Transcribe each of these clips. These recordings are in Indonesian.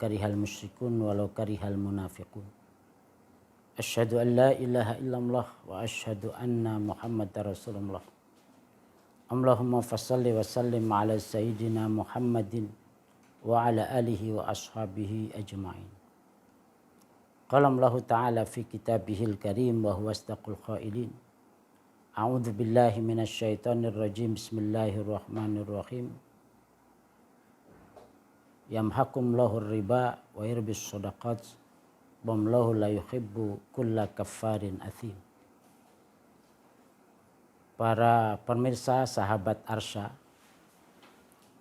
karihal musyrikun walau karihal munafiqun. Asyhadu an la ilaha illallah wa asyhadu anna Muhammadar Rasulullah. Allahumma fassalli wa sallim ala sayyidina Muhammadin wa ala alihi wa ashabihi ajma'in. Qala Allah Ta'ala fi kitabihil karim wa huwa asdaqul qailin. A'udzu billahi minasy syaithanir rajim. Bismillahirrahmanirrahim. Yamhakumullahu riba wa yurbis shadaqat. Wallahu la yuhibbu kulla kaffarin athim. Para pemirsa sahabat Arsya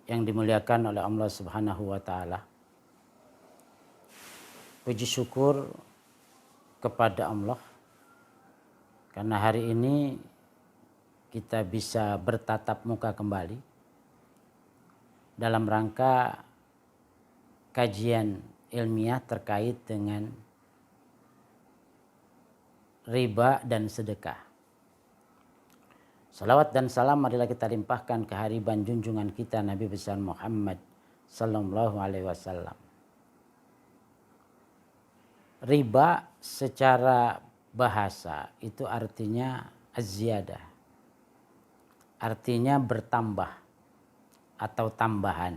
yang dimuliakan oleh Allah Subhanahu wa taala. Puji syukur kepada Allah karena hari ini kita bisa bertatap muka kembali dalam rangka kajian ilmiah terkait dengan riba dan sedekah. Salawat dan salam marilah kita limpahkan ke hariban junjungan kita Nabi besar Muhammad sallallahu alaihi wasallam. Riba secara bahasa itu artinya az-ziyadah. Artinya bertambah atau tambahan.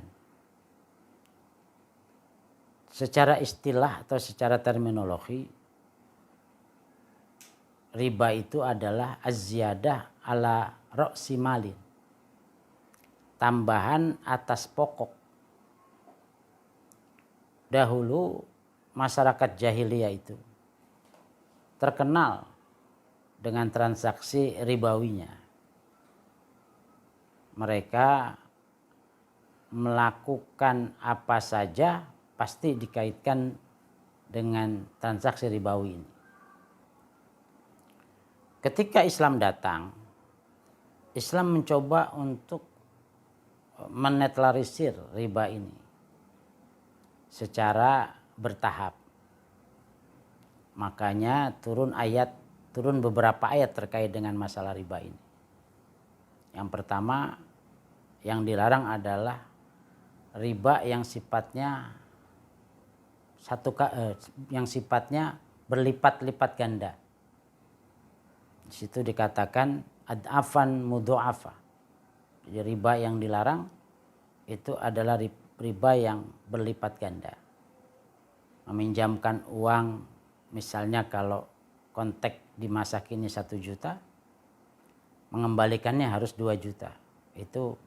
Secara istilah atau secara terminologi, riba itu adalah az-ziyadah ala ra'si malin. Tambahan atas pokok. Dahulu masyarakat jahiliyah itu terkenal dengan transaksi ribawinya. Mereka melakukan apa saja pasti dikaitkan dengan transaksi ribawi ini. Ketika Islam datang, Islam mencoba untuk menetralisir riba ini secara bertahap. Makanya turun beberapa ayat terkait dengan masalah riba ini. Yang pertama yang dilarang adalah riba yang sifatnya berlipat-lipat ganda. Di situ dikatakan ad'afan mudha'afa. Jadi riba yang dilarang itu adalah riba yang berlipat ganda. Meminjamkan uang misalnya kalau kontek di masa kini 1 juta, mengembalikannya harus 2 juta. Itu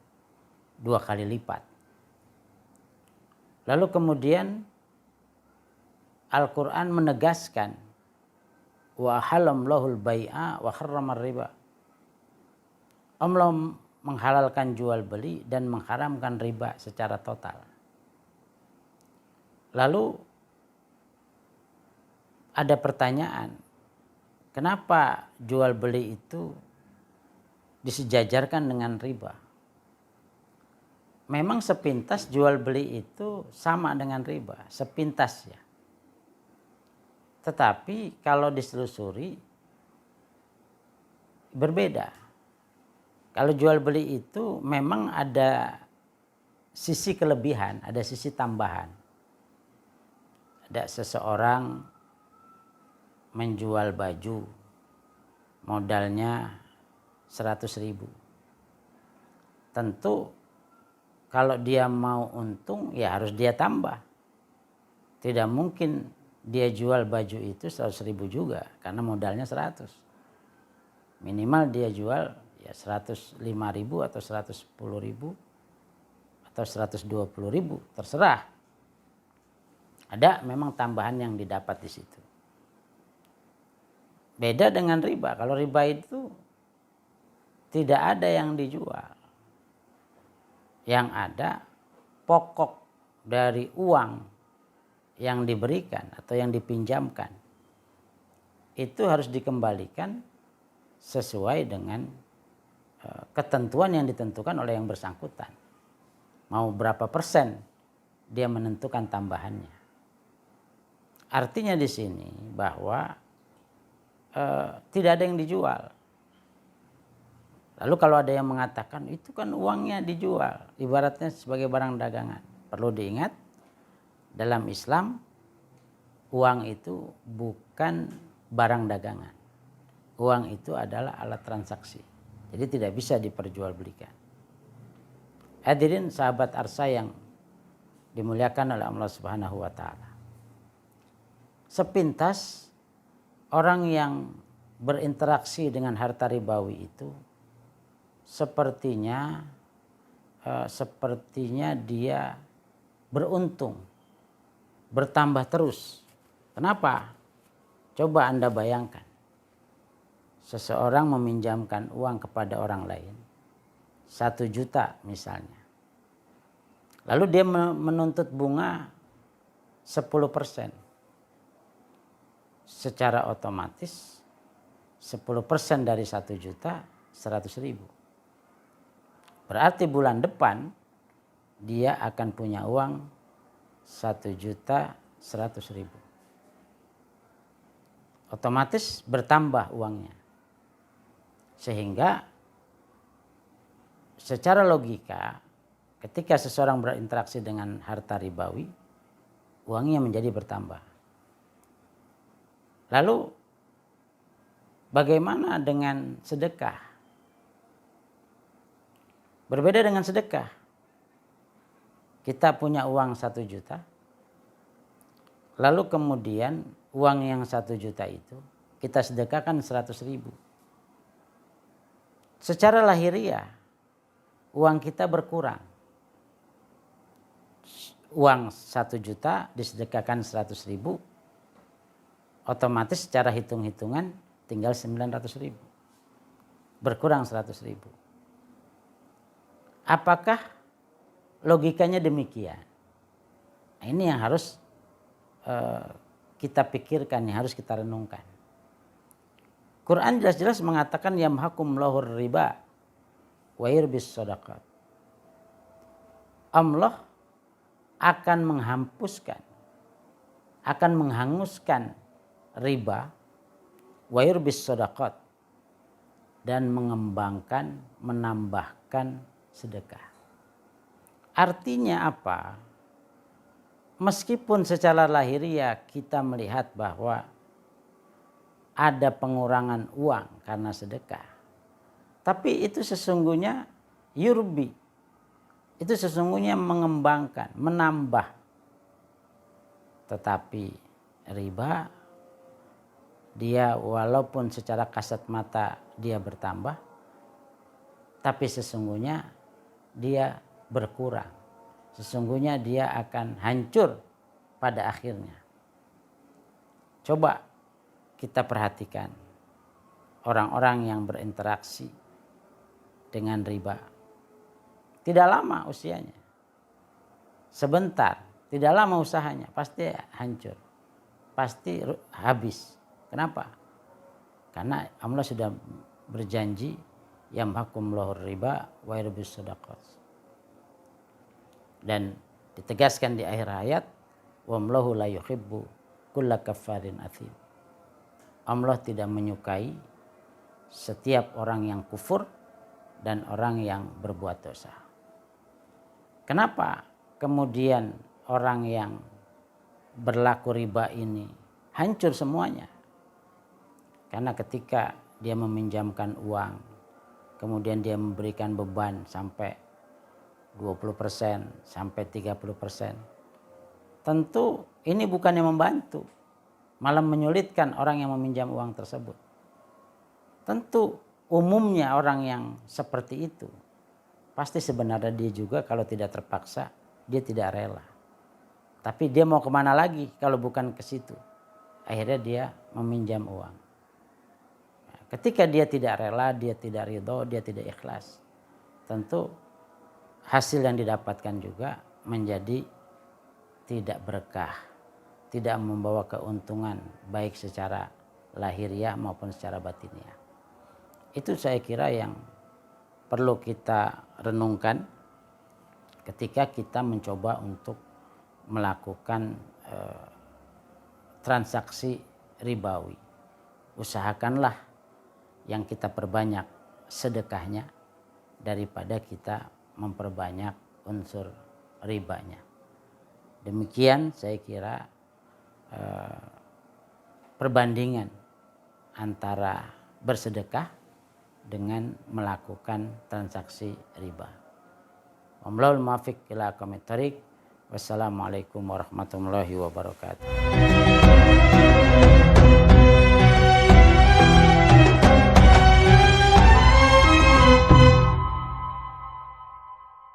2 kali lipat. Lalu kemudian Al-Quran menegaskan wa halallahu al-bai'a wa harramar riba. Allah menghalalkan jual beli dan mengharamkan riba secara total. Lalu ada pertanyaan, kenapa jual beli itu disejajarkan dengan riba? Memang sepintas jual beli itu sama dengan riba, sepintas ya. Tetapi kalau diselusuri berbeda. Kalau jual beli itu memang ada sisi kelebihan, ada sisi tambahan. Ada seseorang menjual baju modalnya 100.000. Tentu kalau dia mau untung ya harus dia tambah. Tidak mungkin dia jual baju itu 100.000 juga karena modalnya 100. Minimal dia jual ya 105.000 atau 110.000 atau 120.000, terserah. Ada memang tambahan yang didapat di situ. Beda dengan riba. Kalau riba itu tidak ada yang dijual. Yang ada pokok dari uang yang diberikan atau yang dipinjamkan itu harus dikembalikan sesuai dengan ketentuan yang ditentukan oleh yang bersangkutan. Mau berapa persen dia menentukan tambahannya. Artinya di sini bahwa tidak ada yang dijual. Lalu kalau ada yang mengatakan itu kan uangnya dijual, ibaratnya sebagai barang dagangan. Perlu diingat dalam Islam uang itu bukan barang dagangan. Uang itu adalah alat transaksi. Jadi tidak bisa diperjualbelikan. Hadirin sahabat Arsa yang dimuliakan oleh Allah Subhanahu wa taala. Sepintas orang yang berinteraksi dengan harta ribawi itu sepertinya dia beruntung, bertambah terus. Kenapa? Coba Anda bayangkan. Seseorang meminjamkan uang kepada orang lain 1 juta misalnya. Lalu dia menuntut bunga 10%. Secara otomatis 10% dari 1 juta 100.000. Berarti bulan depan dia akan punya uang 1.100.000. Otomatis bertambah uangnya. Sehingga secara logika ketika seseorang berinteraksi dengan harta ribawi, uangnya menjadi bertambah. Lalu bagaimana dengan sedekah? Berbeda dengan sedekah. Kita punya uang 1 juta, lalu kemudian uang yang 1 juta itu kita sedekahkan 100.000. Secara lahiriah uang kita berkurang. Uang 1 juta disedekahkan 100.000, otomatis secara hitung-hitungan tinggal 900.000. Berkurang 100.000. Apakah logikanya demikian? Nah, ini yang harus kita pikirkan, yang harus kita renungkan. Quran jelas-jelas mengatakan yamhakum lahur riba wa yurbis shadaqat. Allah akan menghapuskan, akan menghanguskan riba wa yurbis shadaqat dan mengembangkan, menambahkan sedekah. Artinya apa? Meskipun secara lahiriah kita melihat bahwa ada pengurangan uang karena sedekah, tapi itu sesungguhnya yurbi, itu sesungguhnya mengembangkan, menambah. Tetapi riba, dia walaupun secara kasat mata dia bertambah, tapi sesungguhnya dia berkurang. Sesungguhnya dia akan hancur pada akhirnya. Coba kita perhatikan orang-orang yang berinteraksi dengan riba. Tidak lama usianya. Sebentar, tidak lama usahanya, pasti hancur. Pasti habis. Kenapa? Karena Allah sudah berjanji yamhakum lahur riba wa yurbis shadaqat. Dan ditegaskan di akhir ayat wallahu la yuhibbu kulla kaffarin athim. Allah tidak menyukai setiap orang yang kufur dan orang yang berbuat dosa. Kenapa kemudian orang yang berlaku riba ini hancur semuanya? Karena ketika dia meminjamkan uang, kemudian dia memberikan beban sampai 20%, sampai 30%. Tentu ini bukan yang membantu, malah menyulitkan orang yang meminjam uang tersebut. Tentu umumnya orang yang seperti itu, pasti sebenarnya dia juga kalau tidak terpaksa, dia tidak rela. Tapi dia mau kemana lagi kalau bukan ke situ? Akhirnya dia meminjam uang. Ketika dia tidak rela, dia tidak ridho, dia tidak ikhlas, tentu hasil yang didapatkan juga menjadi tidak berkah, tidak membawa keuntungan baik secara lahiriah maupun secara batiniah. Itu saya kira yang perlu kita renungkan ketika kita mencoba untuk melakukan transaksi ribawi. Usahakanlah yang kita perbanyak sedekahnya daripada kita memperbanyak unsur ribanya. Demikian saya kira perbandingan antara bersedekah dengan melakukan transaksi riba. Wallahul muwaffiq ila aqwamit thoriq. Wassalamualaikum warahmatullahi wabarakatuh.